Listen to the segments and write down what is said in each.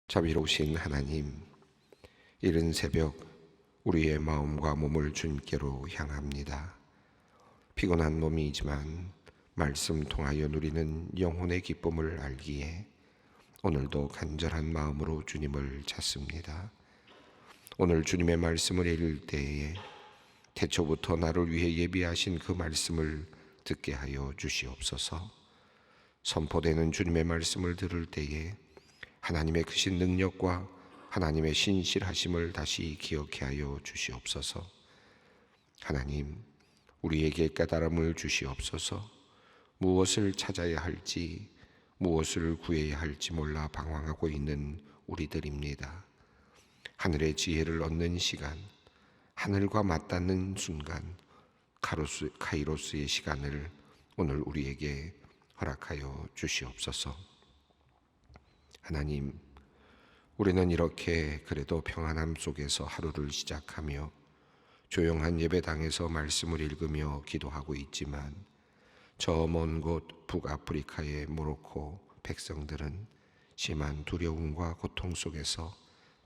자비로우신 하나님, 이른 새벽 우리의 마음과 몸을 주님께로 향합니다. 피곤한 몸이지만 말씀 통하여 누리는 영혼의 기쁨을 알기에 오늘도 간절한 마음으로 주님을 찾습니다. 오늘 주님의 말씀을 읽을 때에 태초부터 나를 위해 예비하신 그 말씀을 듣게 하여 주시옵소서. 선포되는 주님의 말씀을 들을 때에 하나님의 크신 능력과 하나님의 신실하심을 다시 기억해 하여 주시옵소서. 하나님, 우리에게 깨달음을 주시옵소서. 무엇을 찾아야 할지, 무엇을 구해야 할지 몰라 방황하고 있는 우리들입니다. 하늘의 지혜를 얻는 시간, 하늘과 맞닿는 순간, 카이로스의 시간을 오늘 우리에게 허락하여 주시옵소서. 하나님, 우리는 이렇게 그래도 평안함 속에서 하루를 시작하며 조용한 예배당에서 말씀을 읽으며 기도하고 있지만 저 먼 곳 북아프리카의 모로코 백성들은 심한 두려움과 고통 속에서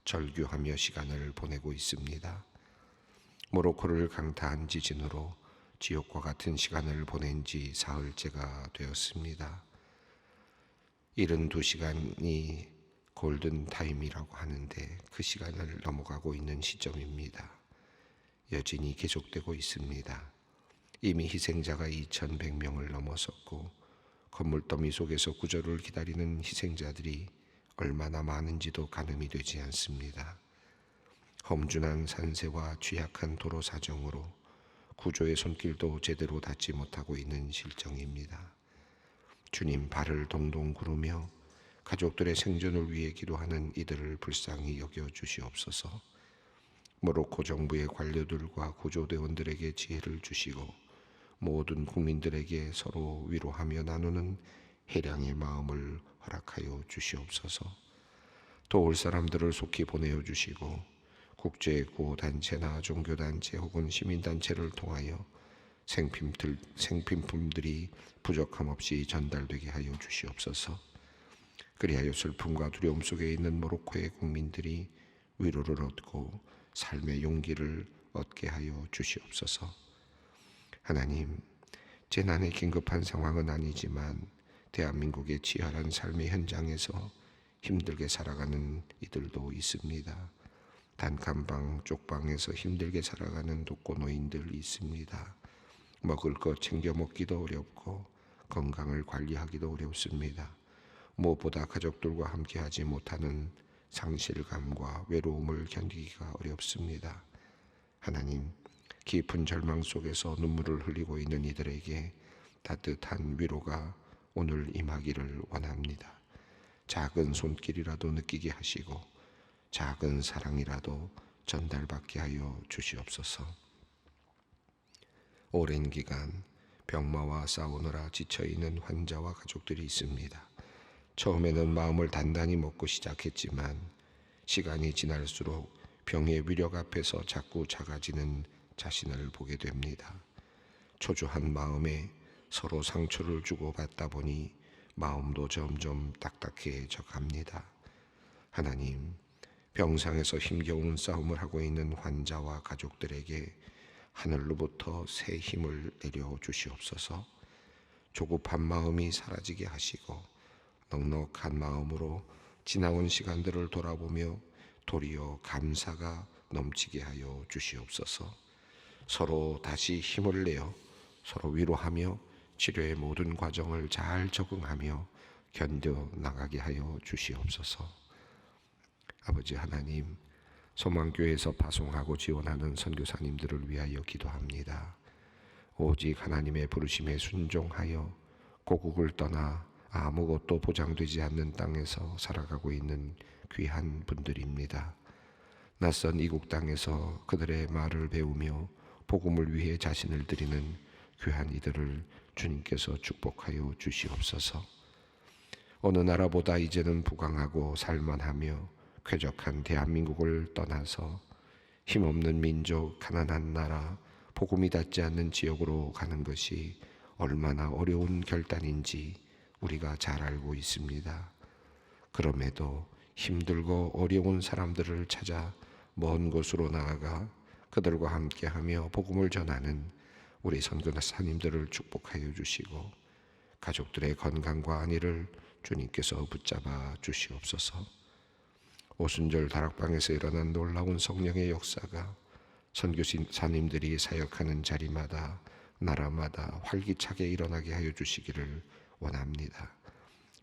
절규하며 시간을 보내고 있습니다. 모로코를 강타한 지진으로 지옥과 같은 시간을 보낸 지 사흘째가 되었습니다. 72시간이 골든타임이라고 하는데 그 시간을 넘어가고 있는 시점입니다. 여진이 계속되고 있습니다. 이미 희생자가 2,100명을 넘어섰고 건물더미 속에서 구조를 기다리는 희생자들이 얼마나 많은지도 가늠이 되지 않습니다. 험준한 산세와 취약한 도로 사정으로 구조의 손길도 제대로 닿지 못하고 있는 실정입니다. 주님, 발을 동동 구르며 가족들의 생존을 위해 기도하는 이들을 불쌍히 여겨 주시옵소서. 모로코 정부의 관료들과 구조대원들에게 지혜를 주시고 모든 국민들에게 서로 위로하며 나누는 해량의 마음을 허락하여 주시옵소서. 도울 사람들을 속히 보내어 주시고 국제구호단체나 종교단체 혹은 시민단체를 통하여 생필품들이 부족함 없이 전달되게 하여 주시옵소서. 그리하여 슬픔과 두려움 속에 있는 모로코의 국민들이 위로를 얻고 삶의 용기를 얻게 하여 주시옵소서. 하나님, 재난의 긴급한 상황은 아니지만 대한민국의 치열한 삶의 현장에서 힘들게 살아가는 이들도 있습니다. 단칸방 쪽방에서 힘들게 살아가는 독거노인들 있습니다. 먹을 것 챙겨 먹기도 어렵고 건강을 관리하기도 어렵습니다. 무엇보다 가족들과 함께하지 못하는 상실감과 외로움을 견디기가 어렵습니다. 하나님, 깊은 절망 속에서 눈물을 흘리고 있는 이들에게 따뜻한 위로가 오늘 임하기를 원합니다. 작은 손길이라도 느끼게 하시고 작은 사랑이라도 전달받게 하여 주시옵소서. 오랜 기간 병마와 싸우느라 지쳐있는 환자와 가족들이 있습니다. 처음에는 마음을 단단히 먹고 시작했지만 시간이 지날수록 병의 위력 앞에서 자꾸 작아지는 자신을 보게 됩니다. 초조한 마음에 서로 상처를 주고받다 보니 마음도 점점 딱딱해져 갑니다. 하나님, 병상에서 힘겨운 싸움을 하고 있는 환자와 가족들에게 하늘로부터 새 힘을 내려 주시옵소서. 조급한 마음이 사라지게 하시고 넉넉한 마음으로 지나온 시간들을 돌아보며 도리어 감사가 넘치게 하여 주시옵소서. 서로 다시 힘을 내어 서로 위로하며 치료의 모든 과정을 잘 적응하며 견뎌나가게 하여 주시옵소서. 아버지 하나님, 소망교회에서 파송하고 지원하는 선교사님들을 위하여 기도합니다. 오직 하나님의 부르심에 순종하여 고국을 떠나 아무것도 보장되지 않는 땅에서 살아가고 있는 귀한 분들입니다. 낯선 이국 땅에서 그들의 말을 배우며 복음을 위해 자신을 드리는 귀한 이들을 주님께서 축복하여 주시옵소서. 어느 나라보다 이제는 부강하고 살만하며 쾌적한 대한민국을 떠나서 힘없는 민족, 가난한 나라, 복음이 닿지 않는 지역으로 가는 것이 얼마나 어려운 결단인지 우리가 잘 알고 있습니다. 그럼에도 힘들고 어려운 사람들을 찾아 먼 곳으로 나아가 그들과 함께하며 복음을 전하는 우리 선교사님들을 축복하여 주시고 가족들의 건강과 안위를 주님께서 붙잡아 주시옵소서. 오순절 다락방에서 일어난 놀라운 성령의 역사가 선교사님들이 사역하는 자리마다 나라마다 활기차게 일어나게 하여 주시기를 원합니다.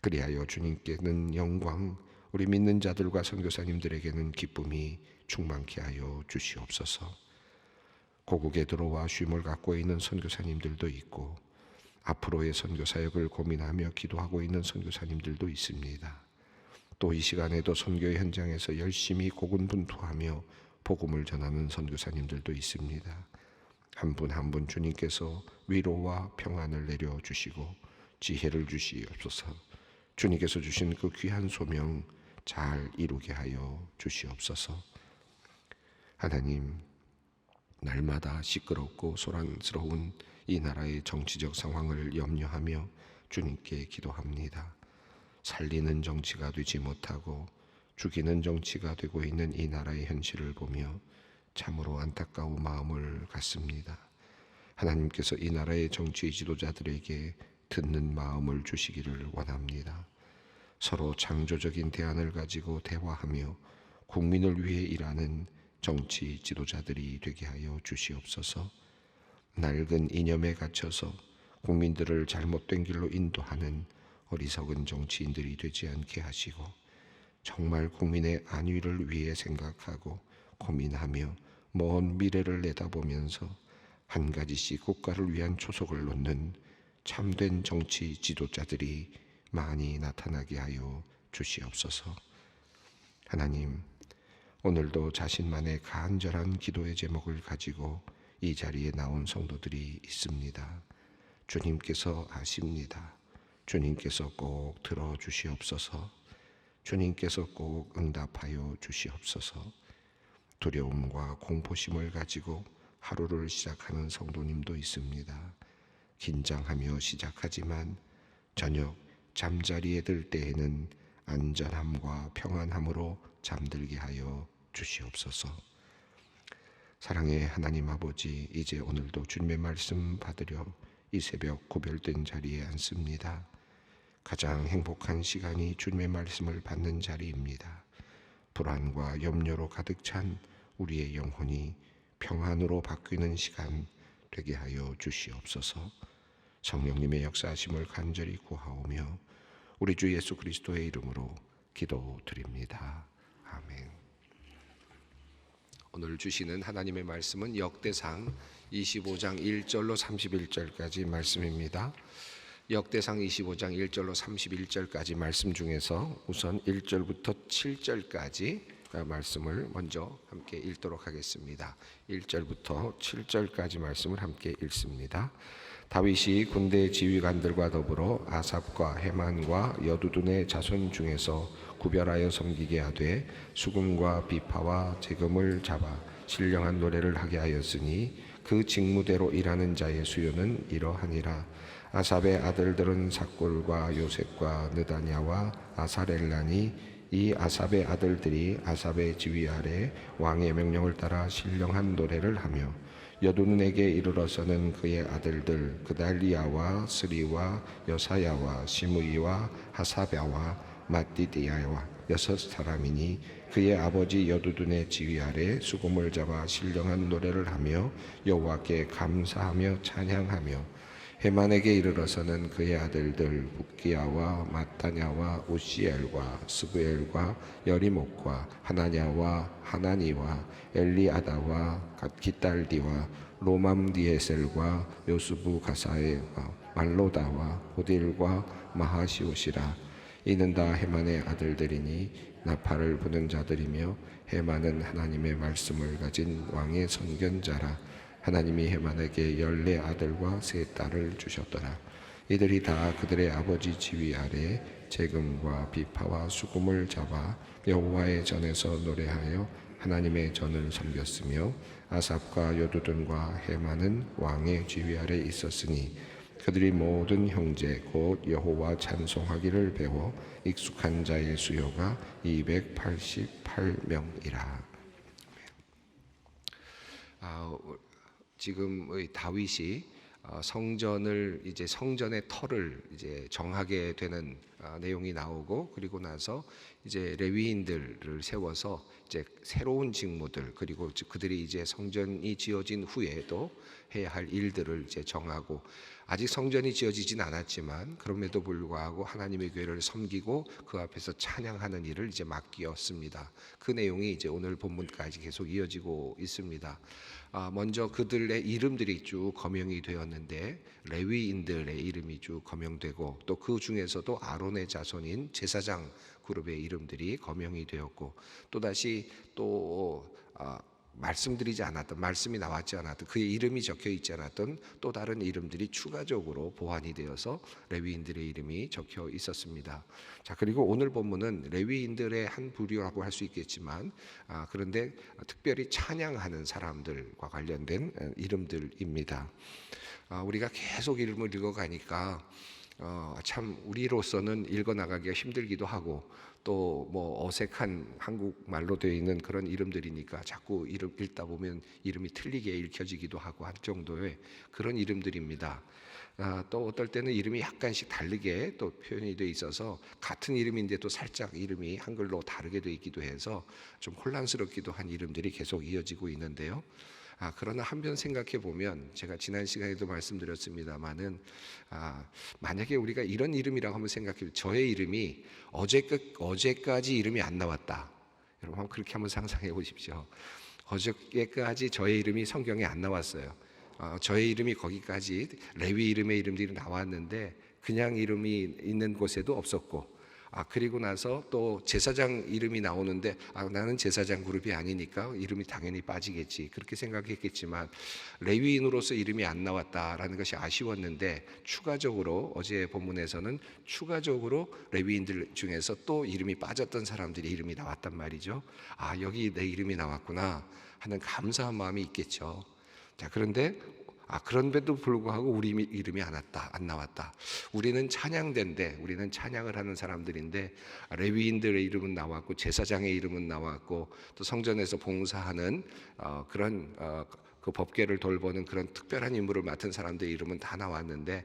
그리하여 주님께는 영광, 우리 믿는 자들과 선교사님들에게는 기쁨이 충만케 하여 주시옵소서. 고국에 들어와 쉼을 갖고 있는 선교사님들도 있고 앞으로의 선교사역을 고민하며 기도하고 있는 선교사님들도 있습니다. 또 이 시간에도 선교 현장에서 열심히 고군분투하며 복음을 전하는 선교사님들도 있습니다. 한 분 한 분 주님께서 위로와 평안을 내려주시고 지혜를 주시옵소서. 주님께서 주신 그 귀한 소명 잘 이루게 하여 주시옵소서. 하나님, 날마다 시끄럽고 소란스러운 이 나라의 정치적 상황을 염려하며 주님께 기도합니다. 살리는 정치가 되지 못하고 죽이는 정치가 되고 있는 이 나라의 현실을 보며 참으로 안타까운 마음을 갖습니다. 하나님께서 이 나라의 정치 지도자들에게 듣는 마음을 주시기를 원합니다. 서로 창조적인 대안을 가지고 대화하며 국민을 위해 일하는 정치 지도자들이 되게 하여 주시옵소서. 낡은 이념에 갇혀서 국민들을 잘못된 길로 인도하는 어리석은 정치인들이 되지 않게 하시고 정말 국민의 안위를 위해 생각하고 고민하며 먼 미래를 내다보면서 한 가지씩 국가를 위한 초석을 놓는 참된 정치 지도자들이 많이 나타나게 하여 주시옵소서. 하나님, 오늘도 자신만의 간절한 기도의 제목을 가지고 이 자리에 나온 성도들이 있습니다. 주님께서 아십니다. 주님께서 꼭 들어주시옵소서. 주님께서 꼭 응답하여 주시옵소서. 두려움과 공포심을 가지고 하루를 시작하는 성도님도 있습니다. 긴장하며 시작하지만 저녁 잠자리에 들 때에는 안전함과 평안함으로 잠들게 하여 주시옵소서. 사랑의 하나님 아버지, 이제 오늘도 주님의 말씀 받으려 이 새벽 구별된 자리에 앉습니다. 가장 행복한 시간이 주님의 말씀을 받는 자리입니다. 불안과 염려로 가득 찬 우리의 영혼이 평안으로 바뀌는 시간 되게 하여 주시옵소서. 성령님의 역사하심을 간절히 구하오며 우리 주 예수 그리스도의 이름으로 기도드립니다. 아멘. 오늘 주시는 하나님의 말씀은 역대상 25장 1절로 31절까지 말씀입니다. 역대상 25장 1절로 31절까지 말씀 중에서 우선 1절부터 7절까지 말씀을 먼저 함께 읽도록 하겠습니다. 1절부터 7절까지 말씀을 함께 읽습니다. 다윗이 군대 지휘관들과 더불어 아삽과 헤만과 여두둔의 자손 중에서 구별하여 섬기게 하되 수금과 비파와 재금을 잡아 신령한 노래를 하게 하였으니 그 직무대로 일하는 자의 수요는 이러하니라. 아삽의 아들들은 삭골과 요셉과 느다냐와 아사렐라니 이 아삽의 아들들이 아삽의 지휘 아래 왕의 명령을 따라 신령한 노래를 하며 여두눈에게 이르러서는 그의 아들들 그달리야와 스리와 여사야와 시므이와 하사랴와 마띠디야와 6사람이니 그의 아버지 여두둔의 지휘 아래 수금을 잡아 신령한 노래를 하며 여호와께 감사하며 찬양하며 헤만에게 이르러서는 그의 아들들 붓기야와 마타냐와 우시엘과 스부엘과 여리목과 하나냐와 하나니와 엘리아다와 깃달디와 로맘디에셀과 요수부 가사에와 말로다와 호딜과 마하시옷이라. 이는 다 헤만의 아들들이니 나팔을 부는 자들이며 헤만은 하나님의 말씀을 가진 왕의 선견자라. 하나님이 헤만에게 14아들과 3딸을 주셨더라. 이들이 다 그들의 아버지 지휘 아래 재금과 비파와 수금을 잡아 여호와의 전에서 노래하여 하나님의 전을 섬겼으며 아삽과 여두둔과 헤만은 왕의 지휘 아래 있었으니 그들이 모든 형제 곧 여호와 찬송하기를 배워 익숙한 자의 수요가 288명이라. 지금 다윗이 성전을 이제 성전의 터를 이제 정하게 되는 내용이 나오고, 그리고 나서 이제 레위인들을 세워서 이제 새로운 직무들, 그리고 그들이 이제 성전이 지어진 후에도 해야 할 일들을 이제 정하고, 아직 성전이 지어지진 않았지만 그럼에도 불구하고 하나님의 교회를 섬기고 그 앞에서 찬양하는 일을 이제 맡기었습니다. 그 내용이 이제 오늘 본문까지 계속 이어지고 있습니다. 먼저 그들의 이름들이 쭉 거명이 되었는데, 레위인들의 이름이 쭉 거명되고, 또 그 중에서도 아론의 자손인 제사장 그룹의 이름들이 거명이 되었고, 또다시 또 말씀드리지 않았던, 말씀이 나왔지 않았던, 그의 이름이 적혀 있지 않았던 또 다른 이름들이 추가적으로 보완이 되어서 레위인들의 이름이 적혀 있었습니다. 자, 그리고 오늘 본문은 레위인들의 한 부류라고 할 수 있겠지만, 그런데 특별히 찬양하는 사람들과 관련된 이름들입니다. 우리가 계속 이름을 읽어가니까 참 우리로서는 읽어나가기가 힘들기도 하고, 또 뭐 어색한 한국말로 되어 있는 그런 이름들이니까 자꾸 이름 읽다 보면 이름이 틀리게 읽혀지기도 하고 할 정도의 그런 이름들입니다. 또 어떨 때는 이름이 약간씩 다르게 또 표현이 되어 있어서 같은 이름인데도 살짝 이름이 한글로 다르게 되어 있기도 해서 좀 혼란스럽기도 한 이름들이 계속 이어지고 있는데요. 그러나 한편 생각해 보면, 제가 지난 시간에도 말씀드렸습니다마는, 만약에 우리가 이런 이름이라고 한번 생각해, 저의 이름이 어제까지 이름이 안 나왔다. 여러분 그렇게 한번 상상해 보십시오. 어저께까지 저의 이름이 성경에 안 나왔어요. 저의 이름이 거기까지 레위 이름의 이름들이 나왔는데 그냥 이름이 있는 곳에도 없었고, 그리고 나서 또 제사장 이름이 나오는데 나는 제사장 그룹이 아니니까 이름이 당연히 빠지겠지, 그렇게 생각했겠지만 레위인으로서 이름이 안 나왔다라는 것이 아쉬웠는데, 추가적으로 어제 본문에서는 추가적으로 레위인들 중에서 또 이름이 빠졌던 사람들이 이름이 나왔단 말이죠. 여기 내 이름이 나왔구나 하는 감사한 마음이 있겠죠. 자, 그런데 그런데도 불구하고 우리 이름이 안 나왔다. 우리는 찬양대인데, 우리는 찬양을 하는 사람들인데, 레위인들의 이름은 나왔고 제사장의 이름은 나왔고, 또 성전에서 봉사하는 그런 그 법궤를 돌보는 그런 특별한 임무를 맡은 사람들의 이름은 다 나왔는데,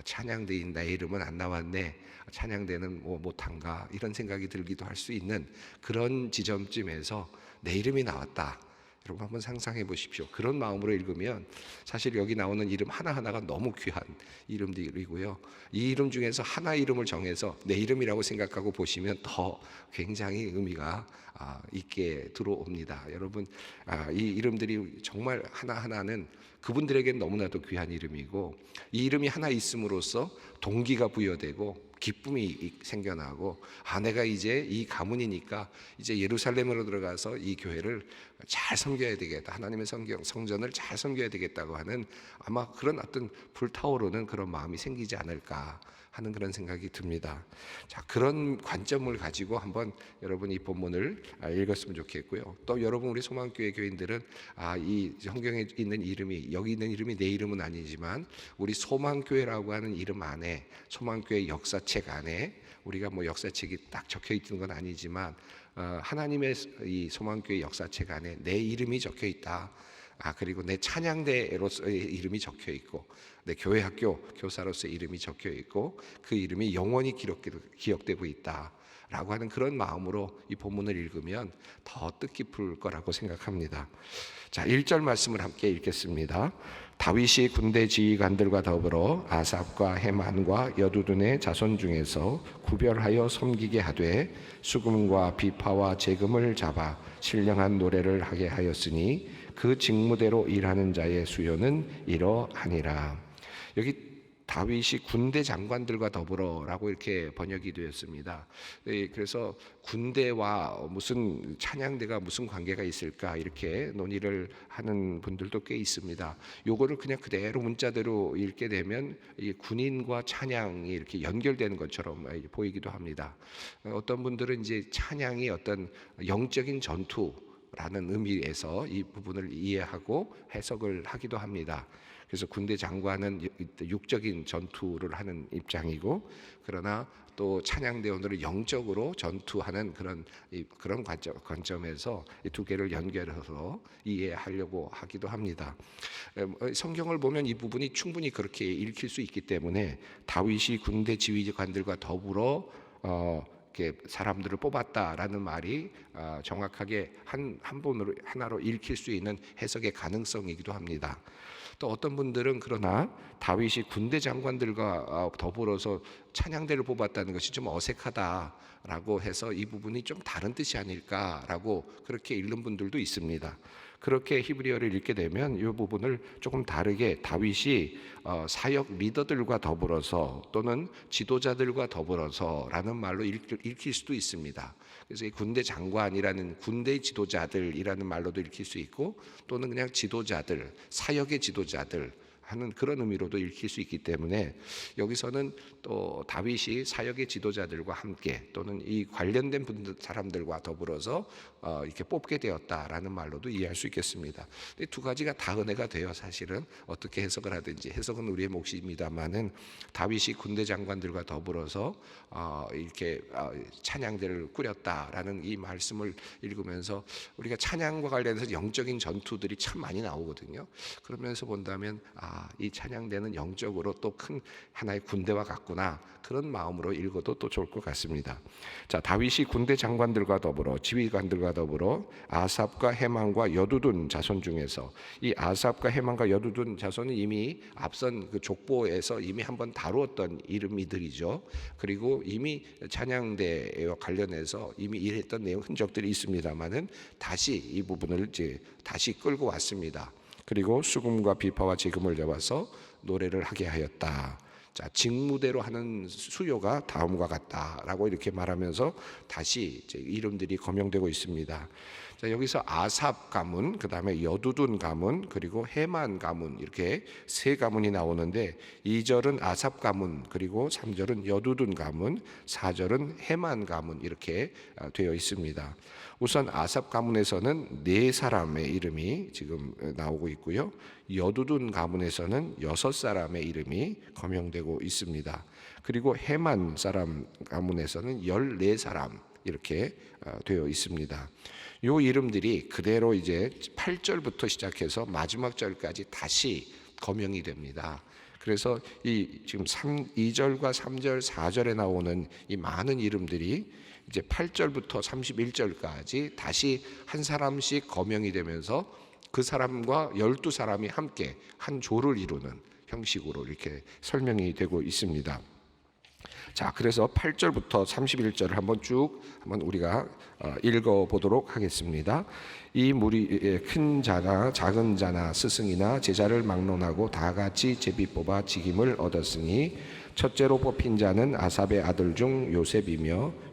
찬양대인 나의 이름은 안 나왔네, 찬양대는 뭐 못한가, 이런 생각이 들기도 할 수 있는 그런 지점쯤에서 내 이름이 나왔다. 여러분 한번 상상해 보십시오. 그런 마음으로 읽으면 사실 여기 나오는 이름 하나하나가 너무 귀한 이름들이고요. 이 이름 중에서 하나 이름을 정해서 내 이름이라고 생각하고 보시면 더 굉장히 의미가 있게 들어옵니다. 여러분, 이 이름들이 정말 하나하나는 그분들에겐 너무나도 귀한 이름이고, 이 이름이 하나 있음으로써 동기가 부여되고 기쁨이 생겨나고, 내가 이제 이 가문이니까 이제 예루살렘으로 들어가서 이 교회를 잘 섬겨야 되겠다, 하나님의 성전을 잘 섬겨야 되겠다고 하는 아마 그런 어떤 불타오르는 그런 마음이 생기지 않을까 하는 그런 생각이 듭니다. 자, 그런 관점을 가지고 한번 여러분 이 본문을 읽었으면 좋겠고요. 또 여러분 우리 소망교회 교인들은 이 성경에 있는 이름이, 여기 있는 이름이 내 이름은 아니지만 우리 소망교회라고 하는 이름 안에, 소망교회 역사책 안에, 우리가 뭐 역사책이 딱 적혀 있는 건 아니지만 하나님의 이 소망교회 역사책 안에 내 이름이 적혀 있다. 그리고 내 찬양대로서의 이름이 적혀 있고, 내 교회 학교 교사로서의 이름이 적혀 있고, 그 이름이 영원히 기억되고 있다 라고 하는 그런 마음으로 이 본문을 읽으면 더 뜻깊을 거라고 생각합니다. 자, 1절 말씀을 함께 읽겠습니다. 다윗이 군대 지휘관들과 더불어 아삽과 헤만과 여두둔의 자손 중에서 구별하여 섬기게 하되 수금과 비파와 제금을 잡아 신령한 노래를 하게 하였으니 그 직무대로 일하는 자의 수요는 이러하니라. 여기 다윗이 군대 장관들과 더불어라고 이렇게 번역이 되었습니다. 그래서 군대와 무슨 찬양대가 무슨 관계가 있을까 이렇게 논의를 하는 분들도 꽤 있습니다. 요거를 그냥 그대로 문자대로 읽게 되면 군인과 찬양이 이렇게 연결되는 것처럼 보이기도 합니다. 어떤 분들은 이제 찬양이 어떤 영적인 전투 라는 의미에서 이 부분을 이해하고 해석을 하기도 합니다. 그래서 군대 장관은 육적인 전투를 하는 입장이고, 그러나 또 찬양대원들은 영적으로 전투하는 그런 관점에서 이 두 개를 연결해서 이해하려고 하기도 합니다. 성경을 보면 이 부분이 충분히 그렇게 읽힐 수 있기 때문에 다윗이 군대 지휘관들과 더불어 이렇게 사람들을 뽑았다라는 말이 정확하게 하나로 읽힐 수 있는 해석의 가능성이기도 합니다. 또 어떤 분들은 그러나 다윗이 군대 장관들과 더불어서 찬양대를 뽑았다는 것이 좀 어색하다라고 해서 이 부분이 좀 다른 뜻이 아닐까라고 그렇게 읽는 분들도 있습니다. 그렇게 히브리어를 읽게 되면 이 부분을 조금 다르게 다윗이 사역 리더들과 더불어서 또는 지도자들과 더불어서라는 말로 읽힐 수도 있습니다. 그래서 이 군대 장관이라는 군대 지도자들이라는 말로도 읽힐 수 있고, 또는 그냥 지도자들, 사역의 지도자들 하는 그런 의미로도 읽힐 수 있기 때문에 여기서는 또 다윗이 사역의 지도자들과 함께 또는 이 관련된 사람들과 더불어서 이렇게 뽑게 되었다라는 말로도 이해할 수 있겠습니다. 두 가지가 다 은혜가 돼요. 사실은 어떻게 해석을 하든지 해석은 우리의 몫입니다만은 다윗이 군대 장관들과 더불어서 이렇게 찬양대를 꾸렸다라는 이 말씀을 읽으면서 우리가 찬양과 관련해서 영적인 전투들이 참 많이 나오거든요. 그러면서 본다면 이 찬양대는 영적으로 또 큰 하나의 군대와 같구나, 그런 마음으로 읽어도 또 좋을 것 같습니다. 자, 다윗이 군대 장관들과 더불어 지휘관들과 더불어 아삽과 헤만과 여두둔 자손 중에서, 이 아삽과 헤만과 여두둔 자손은 이미 앞선 그 족보에서 이미 한번 다루었던 이름이들이죠. 그리고 이미 찬양대와 관련해서 이미 일했던 내용 흔적들이 있습니다만은 다시 이 부분을 이제 다시 끌고 왔습니다. 그리고 수금과 비파와 지금을 잡아서 노래를 하게 하였다. 자, 직무대로 하는 수요가 다음과 같다라고 이렇게 말하면서 다시 이제 이름들이 거명되고 있습니다. 자, 여기서 아삽 가문, 그 다음에 여두둔 가문, 그리고 헤만 가문, 이렇게 세 가문이 나오는데 2절은 아삽 가문, 그리고 3절은 여두둔 가문, 4절은 헤만 가문, 이렇게 되어 있습니다. 우선 아삽 가문에서는 4사람의 이름이 지금 나오고 있고요. 여두둔 가문에서는 6사람의 이름이 거명되고 있습니다. 그리고 헤만 사람 가문에서는 14사람 이렇게 되어 있습니다. 이 이름들이 그대로 이제 8절부터 시작해서 마지막 절까지 다시 거명이 됩니다. 그래서 이 지금 2절과 3절, 4절에 나오는 이 많은 이름들이 이제 8절부터 31절까지 다시 한 사람씩 거명이 되면서 그 사람과 12사람이 함께 한 조를 이루는 형식으로 이렇게 설명이 되고 있습니다. 자, 그래서 8절부터 31절을 한번 우리가 읽어보도록 하겠습니다. 이 무리의 큰 자나 작은 자나 스승이나 제자를 막론하고 다 같이 제비 뽑아 직임을 얻었으니 첫째로 뽑힌 자는 아삽의 아들 중 요셉이며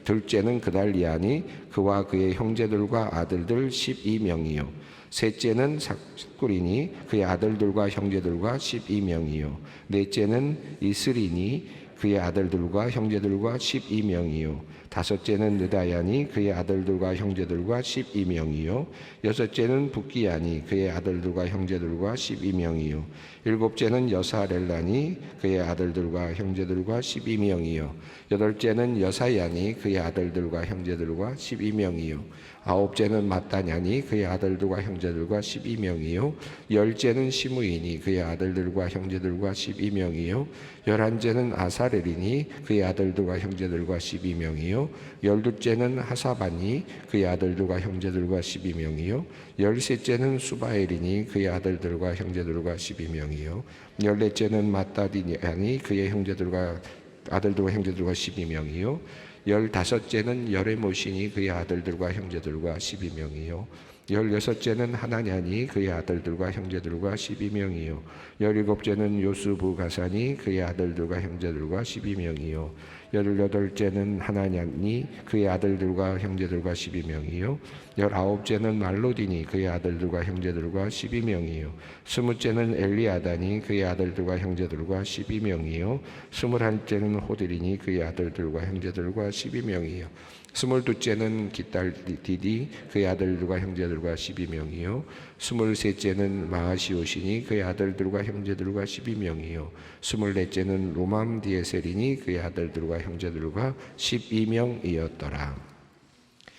둘째는 그달리아니 그와 그의 형제들과 아들들 12명이요 셋째는 삭구리니 그의 아들들과 형제들과 12명이요 넷째는 이스리니 그의 아들들과 형제들과 12명이요 다섯째는 느다야니 그의 아들들과 형제들과 12명이요 여섯째는 붓기야니 그의 아들들과 형제들과 12명이요 일곱째는 여사렐라니 그의 아들들과 형제들과 12명이요 여덟째는 여사야니 그의 아들들과 형제들과 12명이요 아홉째는 마따냐니 그의 아들들과 형제들과 12명이요 열째는 시므이니 그의 아들들과 형제들과 12명이요 열한째는 아사렐이니 그의 아들들과 형제들과 12명이요 열둘째는 하사바니 그의 아들들과 형제들과 12명이요 열셋째는 수바엘이니 그의 아들들과 형제들과 12명이요 열넷째는 마따디냐니 그의 아들들과 형제들과 12명이요 열다섯째는 여레모시니 그의 아들들과 형제들과 12명이요 열여섯째는 하나냐니 그의 아들들과 형제들과 12명이요 열일곱째는 요스부가사니 그의 아들들과 형제들과 12명이요 18째는 하나냐니 그의 아들들과 형제들과 12명이요 19째는 말로디니 그의 아들들과 형제들과 12명이요 20째는 엘리아다니 그의 아들들과 형제들과 12명이요 21째는 호들이니 그의 아들들과 형제들과 12명이요 22째는 기딸디디 그의 아들들과 형제들과 12명이요 23째는 마아시오시니 그의 아들들과 형제들과 12명이요 24째는 로맘디에셀이니 그의 아들들과 형제들과 12명이었더라.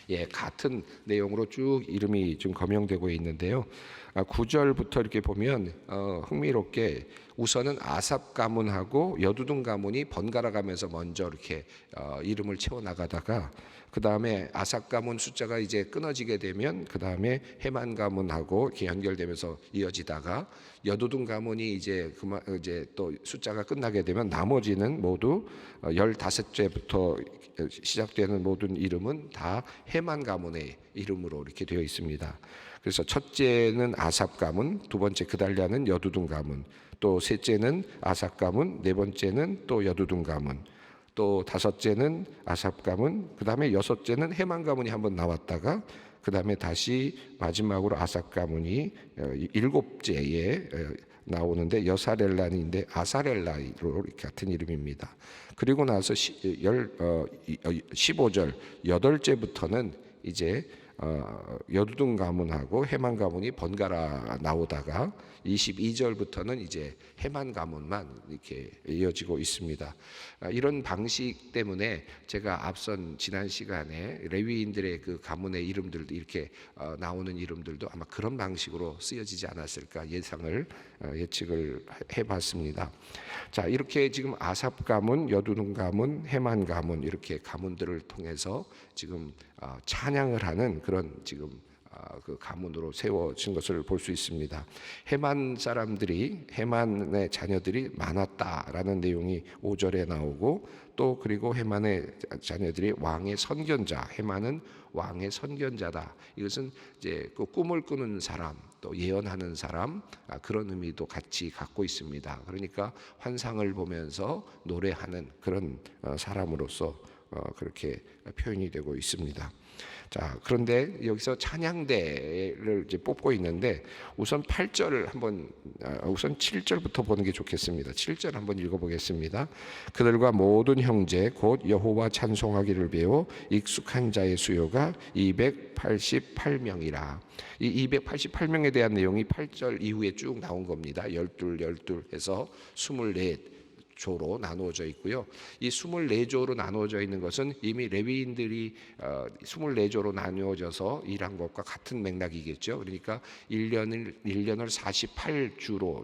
예, 같은 내용으로 쭉 이름이 좀 거명되고 있는데요. 9절부터 이렇게 보면 흥미롭게 우선은 아삽 가문하고 여두둔 가문이 번갈아 가면서 먼저 이렇게 이름을 채워 나가다가 그 다음에 아삽 가문 숫자가 이제 끊어지게 되면 그 다음에 헤만 가문하고 이렇게 연결되면서 이어지다가 여두둔 가문이 이제 또 숫자가 끝나게 되면 나머지는 모두 15째부터 시작되는 모든 이름은 다 헤만 가문의 이름으로 이렇게 되어 있습니다. 그래서 첫째는 아삽 가문, 두 번째 그달랴는 여두둔 가문, 또 셋째는 아삽 가문, 네 번째는 또 여두둔 가문, 또 다섯째는 아삽 가문, 그 다음에 여섯째는 헤만 가문이 한번 나왔다가 그 다음에 다시 마지막으로 아삽 가문이 일곱째에 나오는데 여사렐란인데 아사렐라로 같은 이름입니다. 그리고 나서 15절 8절부터는 이제 여두둔 가문하고 헤만 가문이 번갈아 나오다가 22절부터는 이제 헤만 가문만 이렇게 이어지고 있습니다. 이런 방식 때문에 제가 앞선 지난 시간에 레위인들의 그 가문의 이름들도 이렇게 나오는 이름들도 아마 그런 방식으로 쓰여지지 않았을까 예측을 해봤습니다. 자, 이렇게 지금 아삽 가문, 여두둔 가문, 헤만 가문 이렇게 가문들을 통해서 지금 찬양을 하는 그런 지금 그 가문으로 세워진 것을 볼 수 있습니다. 헤만의 자녀들이 많았다라는 내용이 5절에 나오고 또 그리고 헤만의 자녀들이 왕의 선견자, 헤만은 왕의 선견자다. 이것은 이제 그 꿈을 꾸는 사람, 또 예언하는 사람 그런 의미도 같이 갖고 있습니다. 그러니까 환상을 보면서 노래하는 그런 사람으로서 그렇게 표현이 되고 있습니다. 자, 그런데 여기서 찬양대를 이제 뽑고 있는데 우선 8절을 한번 우선 7절부터 보는 게 좋겠습니다. 7절 한번 읽어보겠습니다. 그들과 모든 형제 곧 여호와 찬송하기를 배워 익숙한 자의 수요가 288명이라. 이 288명에 대한 내용이 8절 이후에 쭉 나온 겁니다. 12 해서 24 조로 나누어져 있고요. 이 24조로 나누어져 있는 것은 이미 레위인들이 24조로 나누어져서 일한 것과 같은 맥락이겠죠. 그러니까 1년을 48주로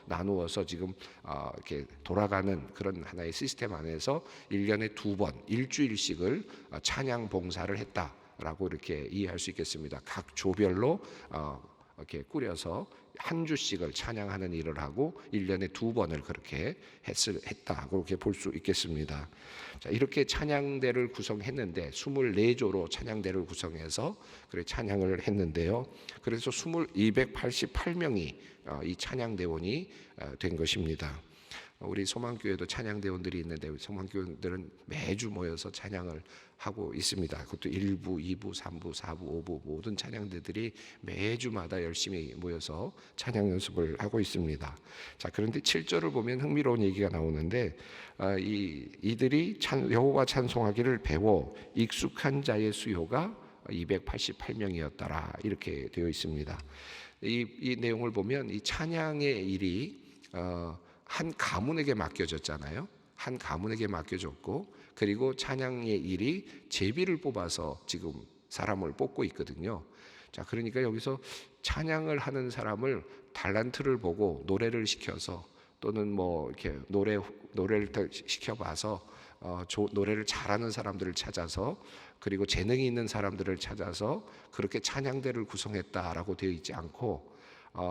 나누어서 지금 이렇게 돌아가는 그런 하나의 시스템 안에서 1년에 2번 일주일씩을 찬양 봉사를 했다라고 이렇게 이해할 수 있겠습니다. 각 조별로 이렇게 꾸려서 한 주씩을 찬양하는 일을 하고 1년에 2번을 그렇게 했다 그렇게 볼 수 있겠습니다. 자, 이렇게 찬양대를 구성했는데 24조로 찬양대를 구성해서 그래 찬양을 했는데요. 그래서 288명이 이 찬양대원이 된 것입니다. 우리 소망교회도 찬양대원들이 있는데 소망교회들은 매주 모여서 찬양을 하고 있습니다. 그것도 1부, 2부, 3부, 4부, 5부 모든 찬양대들이 매주마다 열심히 모여서 찬양 연습을 하고 있습니다. 자, 그런데 7절을 보면 흥미로운 얘기가 나오는데 이들이 여호와 찬송하기를 배워 익숙한 자의 수요가 288명이었더라 이렇게 되어 있습니다. 이 내용을 보면 이 찬양의 일이 한 가문에게 맡겨졌잖아요. 한 가문에게 맡겨졌고 그리고 찬양의 일이 제비를 뽑아서 지금 사람을 뽑고 있거든요. 자, 그러니까 여기서 찬양을 하는 사람을 달란트를 보고 노래를 시켜서 또는 뭐 이렇게 노래를 시켜봐서 노래를 잘하는 사람들을 찾아서 그리고 재능이 있는 사람들을 찾아서 그렇게 찬양대를 구성했다라고 되어 있지 않고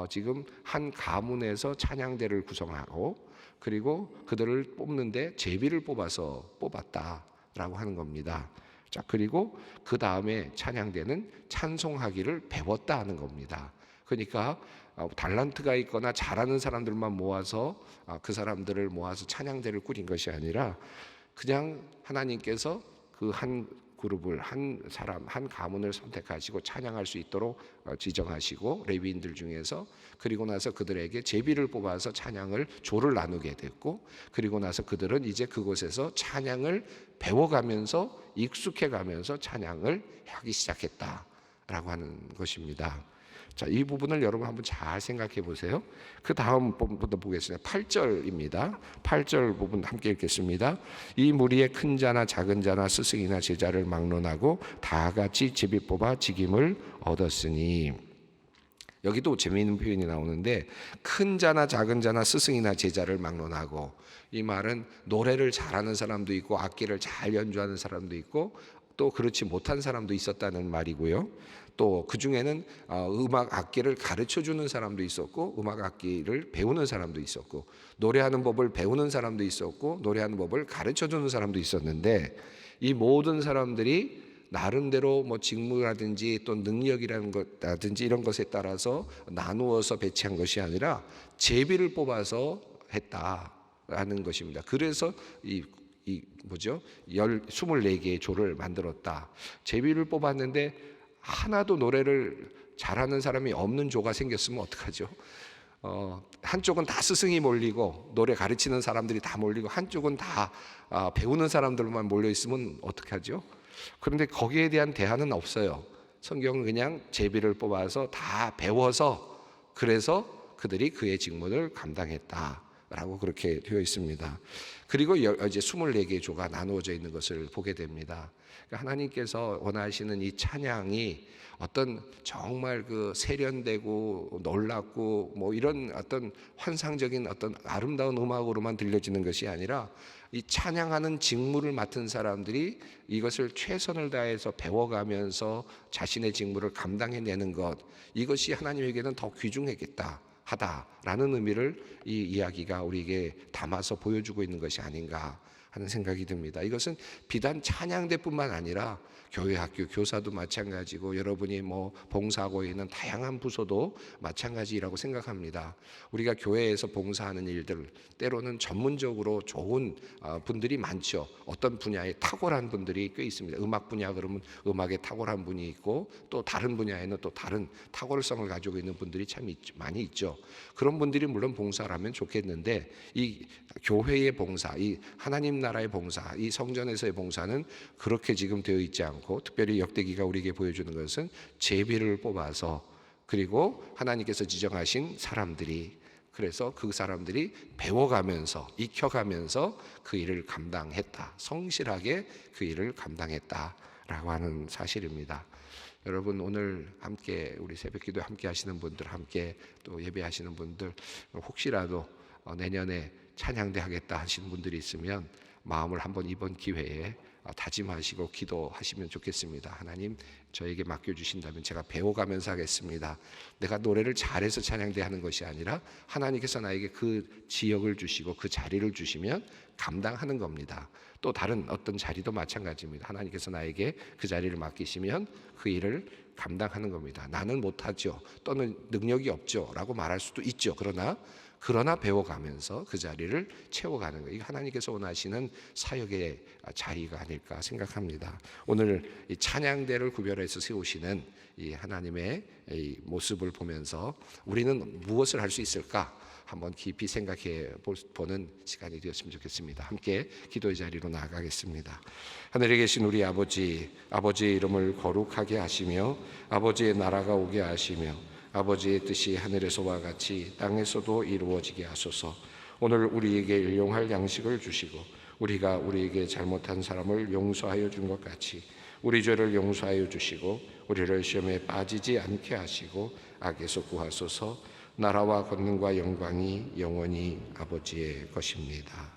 지금 한 가문에서 찬양대를 구성하고 그리고 그들을 뽑는데 제비를 뽑았다라고 하는 겁니다. 자, 그리고 그 다음에 찬양대는 찬송하기를 배웠다 하는 겁니다. 그러니까 달란트가 있거나 잘하는 사람들만 모아서 그 사람들을 모아서 찬양대를 꾸린 것이 아니라 그냥 하나님께서 그 한 그룹을, 한 사람, 한 가문을 선택하시고 찬양할 수 있도록 지정하시고 레위인들 중에서, 그리고 나서 그들에게 제비를 뽑아서 찬양을 조를 나누게 됐고, 그리고 나서 그들은 이제 그곳에서 찬양을 배워가면서 익숙해가면서 찬양을 하기 시작했다라고 하는 것입니다. 자, 이 부분을 여러분 한번 잘 생각해 보세요. 그 다음 부분부터 보겠습니다. 8절입니다. 8절 부분 함께 읽겠습니다. 이 무리의 큰 자나 작은 자나 스승이나 제자를 막론하고 다 같이 제비 뽑아 직임을 얻었으니. 여기도 재미있는 표현이 나오는데, 큰 자나 작은 자나 스승이나 제자를 막론하고, 이 말은 노래를 잘하는 사람도 있고 악기를 잘 연주하는 사람도 있고 또 그렇지 못한 사람도 있었다는 말이고요. 또 그 중에는 음악 악기를 가르쳐 주는 사람도 있었고, 음악 악기를 배우는 사람도 있었고, 노래하는 법을 배우는 사람도 있었고, 노래하는 법을 가르쳐 주는 사람도 있었는데, 이 모든 사람들이 나름대로 뭐 직무라든지 또 능력이라는 것라든지 이런 것에 따라서 나누어서 배치한 것이 아니라 제비를 뽑아서 했다라는 것입니다. 그래서 이 24개의 조를 만들었다. 제비를 뽑았는데 하나도 노래를 잘하는 사람이 없는 조가 생겼으면 어떡하죠? 한쪽은 다 스승이 몰리고 노래 가르치는 사람들이 다 몰리고 한쪽은 다 배우는 사람들만 몰려 있으면 어떡하죠? 그런데 거기에 대한 대안은 없어요. 성경은 그냥 제비를 뽑아서 다 배워서, 그래서 그들이 그의 직분을 감당했다라고 그렇게 되어 있습니다. 그리고 이제 24개의 조가 나누어져 있는 것을 보게 됩니다. 하나님께서 원하시는 이 찬양이 어떤 정말 그 세련되고 놀랍고 뭐 이런 어떤 환상적인 어떤 아름다운 음악으로만 들려지는 것이 아니라, 이 찬양하는 직무를 맡은 사람들이 이것을 최선을 다해서 배워가면서 자신의 직무를 감당해내는 것, 이것이 하나님에게는 더 귀중하겠다 하다라는 의미를 이 이야기가 우리에게 담아서 보여주고 있는 것이 아닌가 하는 생각이 듭니다. 이것은 비단 찬양대뿐만 아니라 교회, 학교, 교사도 마찬가지고, 여러분이 뭐 봉사하고 있는 다양한 부서도 마찬가지라고 생각합니다. 우리가 교회에서 봉사하는 일들, 때로는 전문적으로 좋은 분들이 많죠. 어떤 분야에 탁월한 분들이 꽤 있습니다. 음악 분야 그러면 음악에 탁월한 분이 있고, 또 다른 분야에는 또 다른 탁월성을 가지고 있는 분들이 참 많이 있죠. 그런 분들이 물론 봉사를 하면 좋겠는데, 이 교회의 봉사, 이 하나님 나라의 봉사, 이 성전에서의 봉사는 그렇게 지금 되어 있지 않고, 특별히 역대기가 우리에게 보여주는 것은 제비를 뽑아서, 그리고 하나님께서 지정하신 사람들이, 그래서 그 사람들이 배워가면서 익혀가면서 그 일을 감당했다, 성실하게 그 일을 감당했다라고 하는 사실입니다. 여러분, 오늘 함께 우리 새벽기도 함께 하시는 분들, 함께 또 예배하시는 분들, 혹시라도 내년에 찬양대 하겠다 하시는 분들이 있으면 마음을 한번 이번 기회에 다짐하시고 기도하시면 좋겠습니다. 하나님, 저에게 맡겨주신다면 제가 배워가면서 하겠습니다. 내가 노래를 잘해서 찬양대 하는 것이 아니라 하나님께서 나에게 그 지역을 주시고 그 자리를 주시면 감당하는 겁니다. 또 다른 어떤 자리도 마찬가지입니다. 하나님께서 나에게 그 자리를 맡기시면 그 일을 감당하는 겁니다. 나는 못하죠, 또는 능력이 없죠 라고 말할 수도 있죠. 그러나 배워가면서 그 자리를 채워가는 거예요. 이게 하나님께서 원하시는 사역의 자리가 아닐까 생각합니다. 오늘 이 찬양대를 구별해서 세우시는 이 하나님의 이 모습을 보면서 우리는 무엇을 할 수 있을까 한번 깊이 생각해 보는 시간이 되었으면 좋겠습니다. 함께 기도의 자리로 나아가겠습니다. 하늘에 계신 우리 아버지, 아버지의 이름을 거룩하게 하시며 아버지의 나라가 오게 하시며 아버지의 뜻이 하늘에서와 같이 땅에서도 이루어지게 하소서. 오늘 우리에게 일용할 양식을 주시고 우리가 우리에게 잘못한 사람을 용서하여 준 것 같이 우리 죄를 용서하여 주시고 우리를 시험에 빠지지 않게 하시고 악에서 구하소서. 나라와 권능과 영광이 영원히 아버지의 것입니다.